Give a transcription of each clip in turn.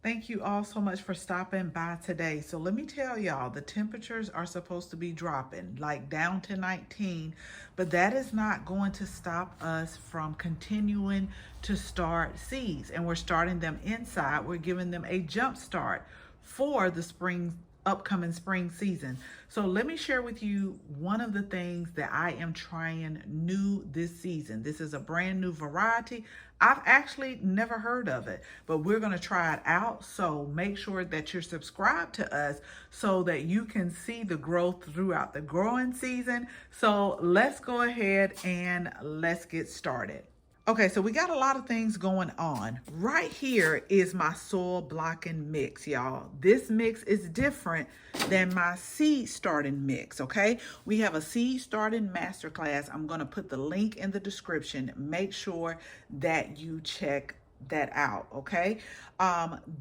Thank you all so much for stopping by today. So let me tell y'all, the temperatures are supposed to be dropping like down to 19, but that is not going to stop us from continuing to start seeds. And we're starting them inside. We're giving them a jump start for the upcoming spring season. So let me share with you one of the things that I am trying new this season. This is a brand new variety. I've actually never heard of it, but we're going to try it out. So make sure that you're subscribed to us so that you can see the growth throughout the growing season. So let's go ahead and let's get started. Okay, so we got a lot of things going on. Right here is my soil blocking mix, y'all. This mix is different than my seed starting mix, okay? We have a seed starting masterclass. I'm gonna put the link in the description. Make sure that you check that out, okay?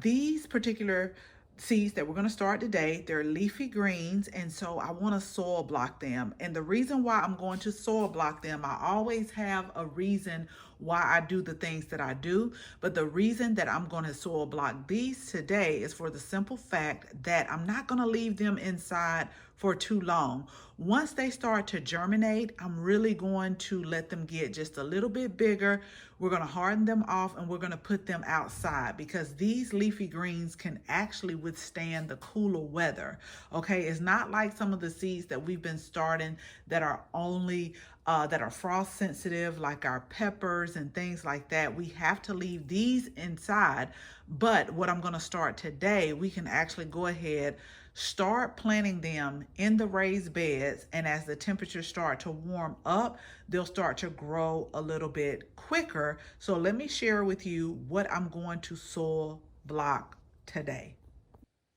These particular seeds that we're going to start today, they're leafy greens, and so I want to soil block them. And the reason why I'm going to soil block them, I always have a reason why I do the things that I do, but the reason that I'm going to soil block these today is for the simple fact that I'm not going to leave them inside for too long. Once they start to germinate, I'm really going to let them get just a little bit bigger. We're going to harden them off and we're going to put them outside because these leafy greens can actually withstand the cooler weather. Okay, it's not like some of the seeds that we've been starting that are only that are frost sensitive, like our peppers and things like that. We have to leave these inside. But what I'm going to start today, we can actually go ahead, start planting them in the raised beds, and as the temperatures start to warm up, they'll start to grow a little bit quicker. So let me share with you what I'm going to soil block today.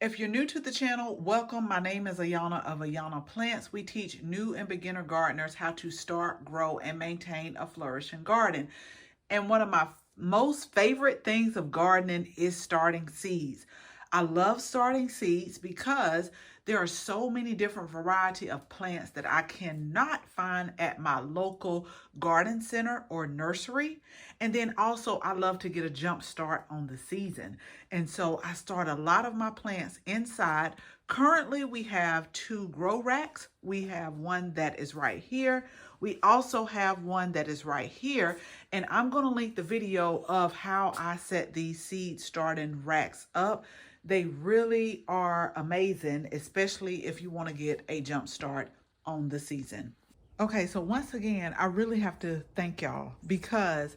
If you're new to the channel, welcome. My name is Ayanna of Ayanna Plants. We teach new and beginner gardeners how to start, grow, and maintain a flourishing garden. And one of my most favorite things of gardening is starting seeds. I love starting seeds because there are so many different variety of plants that I cannot find at my local garden center or nursery. And then also I love to get a jump start on the season. And so I start a lot of my plants inside. Currently we have 2 grow racks. We have one that is right here. We also have one that is right here. And I'm going to link the video of how I set these seed starting racks up. They really are amazing, especially if you want to get a jump start on the season. Okay, so once again, I really have to thank y'all because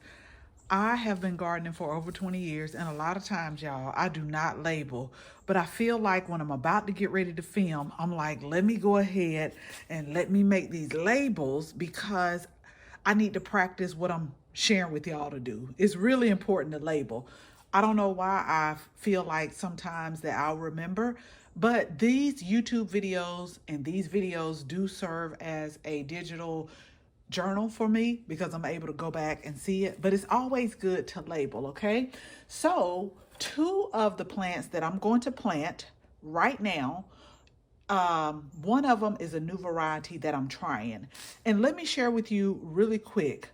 I have been gardening for over 20 years, and a lot of times, y'all, I do not label, but I feel like when I'm about to get ready to film, I'm like, let me go ahead and let me make these labels because I need to practice what I'm sharing with y'all to do. It's really important to label. I don't know why I feel like sometimes that I'll remember, but these YouTube videos and these videos do serve as a digital journal for me because I'm able to go back and see it, but it's always good to label, okay? So 2 of the plants that I'm going to plant right now, one of them is a new variety that I'm trying. And let me share with you really quick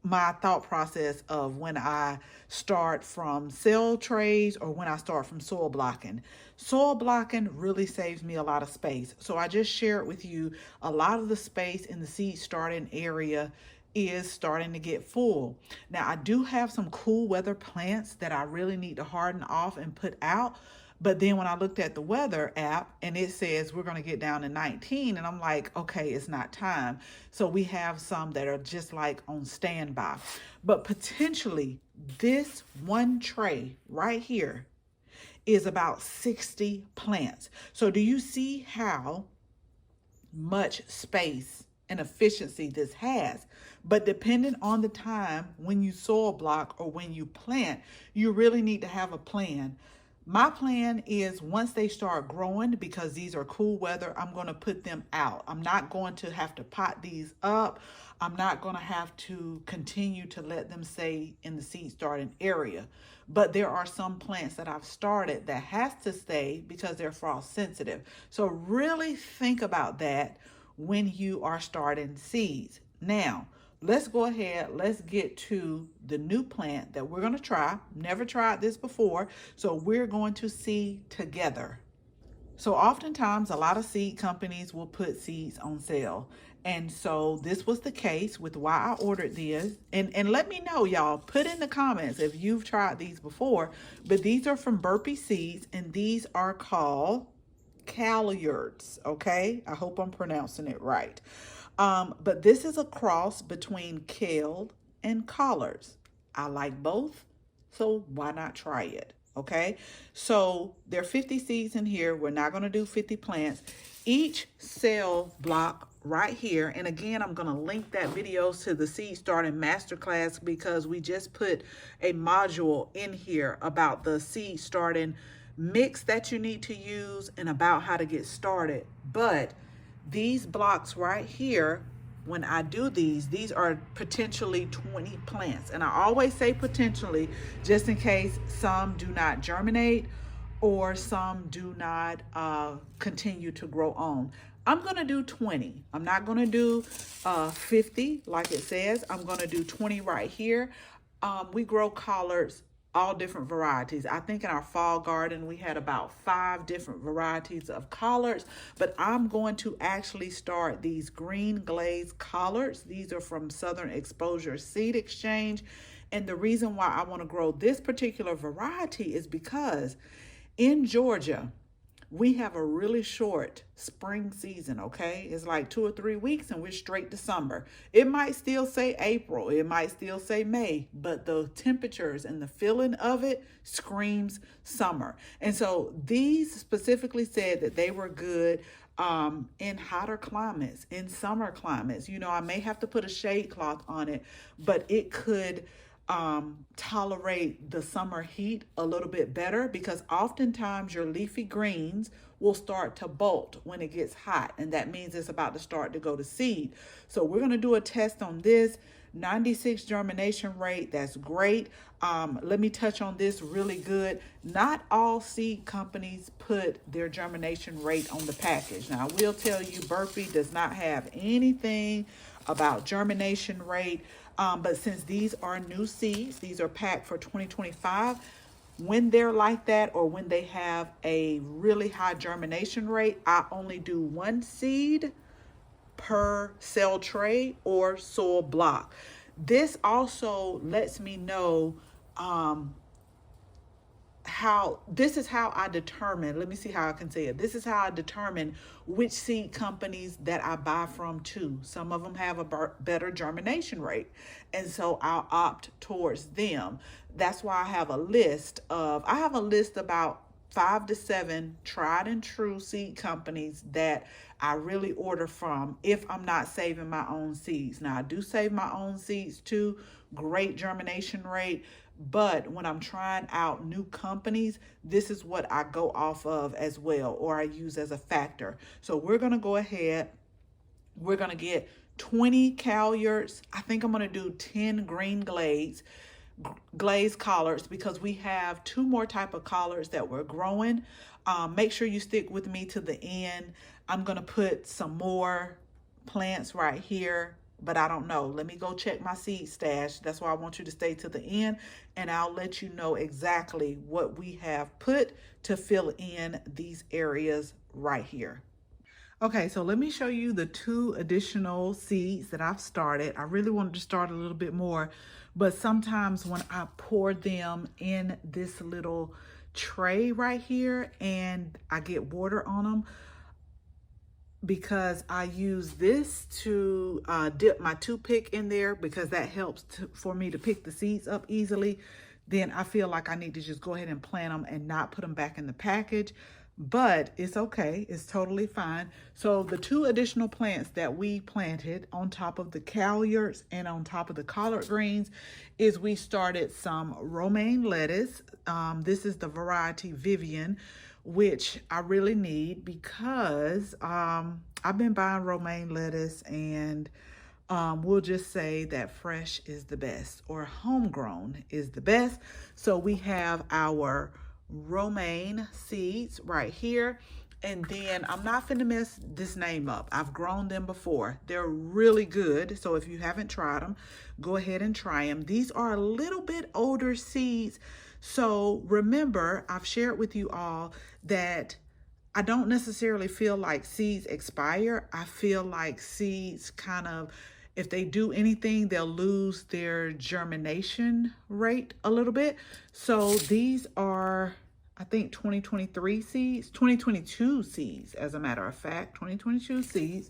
my thought process of when I start from cell trays or when I start from soil blocking. Soil blocking really saves me a lot of space. So I just shared with you a lot of the space in the seed starting area is starting to get full. Now I do have some cool weather plants that I really need to harden off and put out. But then when I looked at the weather app and it says we're going to get down to 19, and I'm like, okay, it's not time. So we have some that are just like on standby. But potentially this one tray right here is about 60 plants. So do you see how much space and efficiency this has? But depending on the time when you soil block or when you plant, you really need to have a plan. My plan is once they start growing, because these are cool weather, I'm going to put them out. I'm not going to have to pot these up. I'm not going to have to continue to let them stay in the seed starting area. But there are some plants that I've started that has to stay because they're frost sensitive. So really think about that when you are starting seeds. Now, let's go ahead. Let's get to the new plant that we're going to try. Never tried this before, so we're going to see together. So oftentimes a lot of seed companies will put seeds on sale. And so this was the case with why I ordered this. And let me know, y'all, put in the comments if you've tried these before. But these are from Burpee Seeds, and these are called Kallards, okay? I hope I'm pronouncing it right. But this is a cross between kale and collards. I like both, so why not try it? Okay, so there are 50 seeds in here. We're not going to do 50 plants. Each cell block right here, and again, I'm going to link that video to the seed starting masterclass because we just put a module in here about the seed starting mix that you need to use and about how to get started. But these blocks right here, when I do these are potentially 20 plants. And I always say potentially just in case some do not germinate or some do not continue to grow on. I'm going to do 20. I'm not going to do 50 like it says. I'm going to do 20 right here. We grow collards, all different varieties. I think in our fall garden we had about 5 different varieties of collards, but I'm going to actually start these green glazed collards. These are from Southern Exposure Seed Exchange, and the reason why I want to grow this particular variety is because in Georgia we have a really short spring season, okay? It's like 2 or 3 weeks and we're straight to summer. It might still say April, it might still say May, but the temperatures and the feeling of it screams summer. And so these specifically said that they were good in hotter climates, in summer climates. You know, I may have to put a shade cloth on it, but it could tolerate the summer heat a little bit better because oftentimes your leafy greens will start to bolt when it gets hot, and that means it's about to start to go to seed. So we're going to do a test on this. 96 germination rate, that's great. Let me touch on this really good. Not all seed companies put their germination rate on the package. Now I will tell you, Burpee does not have anything about germination rate. But since these are new seeds, these are packed for 2025, when they're like that or when they have a really high germination rate, I only do 1 seed per cell tray or soil block. This also lets me know this is how I determine, let me see how I can say it. This is how I determine which seed companies that I buy from too. Some of them have a better germination rate, and so I'll opt towards them. That's why I have a list about 5 to 7 tried and true seed companies that I really order from if I'm not saving my own seeds. Now I do save my own seeds too, great germination rate. But when I'm trying out new companies, this is what I go off of as well, or I use as a factor. So we're going to go ahead. We're going to get 20 Kallards. I think I'm going to do 10 green glazed collards because we have 2 more type of collards that we're growing. Make sure you stick with me to the end. I'm going to put some more plants right here, but I don't know. Let me go check my seed stash. That's why I want you to stay to the end, and I'll let you know exactly what we have put to fill in these areas right here. Okay, so let me show you the 2 additional seeds that I've started. I really wanted to start a little bit more, but sometimes when I pour them in this little tray right here and I get water on them, because I use this to dip my toothpick in there because that helps for me to pick the seeds up easily, then I feel like I need to just go ahead and plant them and not put them back in the package. But it's okay, it's totally fine. So the 2 additional plants that we planted on top of the Kallards and on top of the collard greens is we started some romaine lettuce. This is the variety Vivian, which I really need because I've been buying romaine lettuce, and we'll just say that fresh is the best or homegrown is the best. So we have our romaine seeds right here. And then I'm not finna mess this name up. I've grown them before. They're really good. So if you haven't tried them, go ahead and try them. These are a little bit older seeds. So remember, I've shared with you all that I don't necessarily feel like seeds expire. I feel like seeds kind of, if they do anything, they'll lose their germination rate a little bit. So these are, I think, 2023 seeds, 2022 seeds, as a matter of fact, 2022 seeds.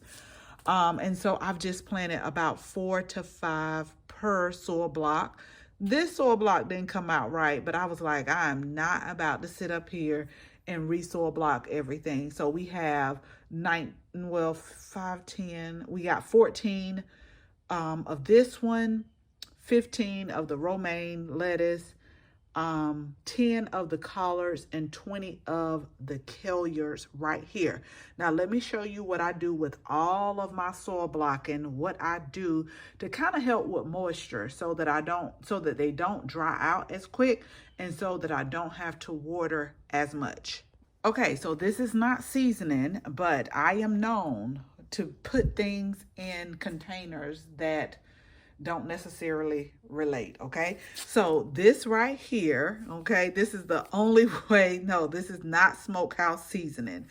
And so I've just planted about 4 to 5 per soil block. This soil block didn't come out right, but I was like, I'm not about to sit up here and re-soil block everything. So we have 5, 10, we got 14 of this one, 15 of the romaine lettuce, 10 of the collards, and 20 of the Kallards right here. Now let me show you what I do with all of my soil blocking, what I do to kind of help with moisture so that they don't dry out as quick, and so that I don't have to water as much. Okay, so this is not seasoning, but I am known to put things in containers that don't necessarily relate, okay? So this right here, okay, this is the only way, no, this is not smokehouse seasoning.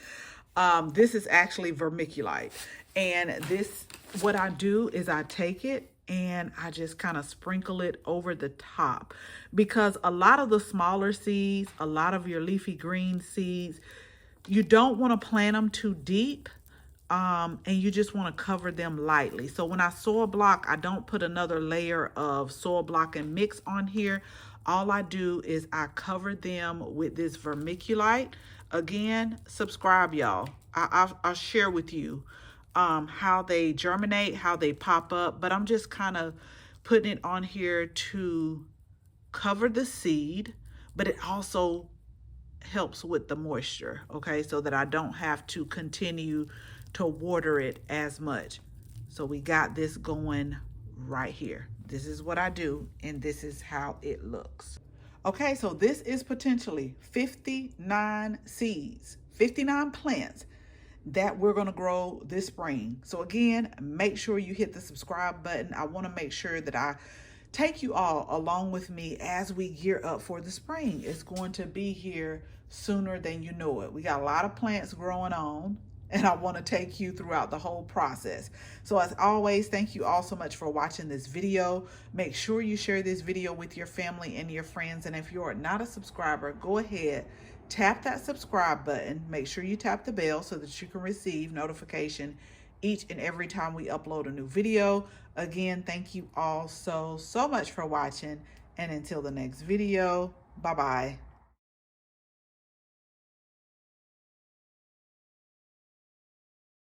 This is actually vermiculite. And this, what I do is I take it and I just kind of sprinkle it over the top, because a lot of the smaller seeds, a lot of your leafy green seeds, you don't want to plant them too deep. And you just want to cover them lightly. So when I soil block, I don't put another layer of soil block and mix on here. All I do is I cover them with this vermiculite. Again, subscribe, y'all. I'll share with you how they germinate, how they pop up, but I'm just kind of putting it on here to cover the seed, but it also helps with the moisture, okay, so that I don't have to continue to water it as much. So we got this going right here. This is what I do, and this is how it looks. Okay, so this is potentially 59 seeds, 59 plants that we're going to grow this spring. So again, make sure you hit the subscribe button. I want to make sure that I take you all along with me as we gear up for the spring. It's going to be here sooner than you know it. We got a lot of plants growing on, and I want to take you throughout the whole process. So as always, thank you all so much for watching this video. Make sure you share this video with your family and your friends. And if you're not a subscriber, go ahead, tap that subscribe button. Make sure you tap the bell so that you can receive notification each and every time we upload a new video. Again, thank you all so much for watching. And until the next video, bye-bye.